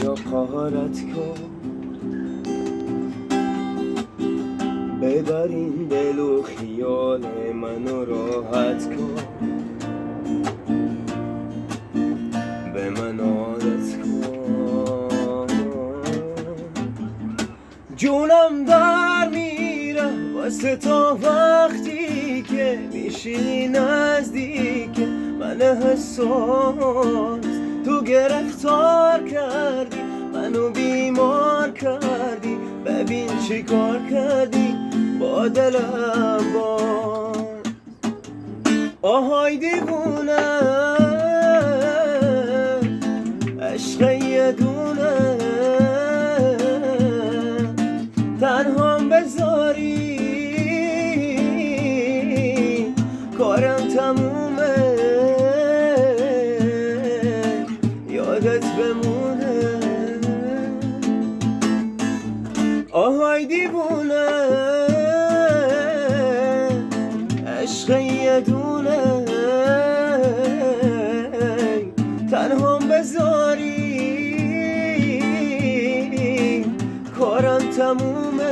بیا قهرت کن، ببر این دل و خیال منو راحت کن، به من عادت کن. جونم در میره واسه تا وقتی که میشی نزدیک من حساس. تو گرفتار کردی منو بیمار کردی، ببین چی کار کردی با دلم باز. آهای دیوونه عشق یه دونه، تنهام بذاری کارم تمومه، یادت بمونه. آهای دیوونه عشق یه دونه، تنهام بذاری کارم تمومه،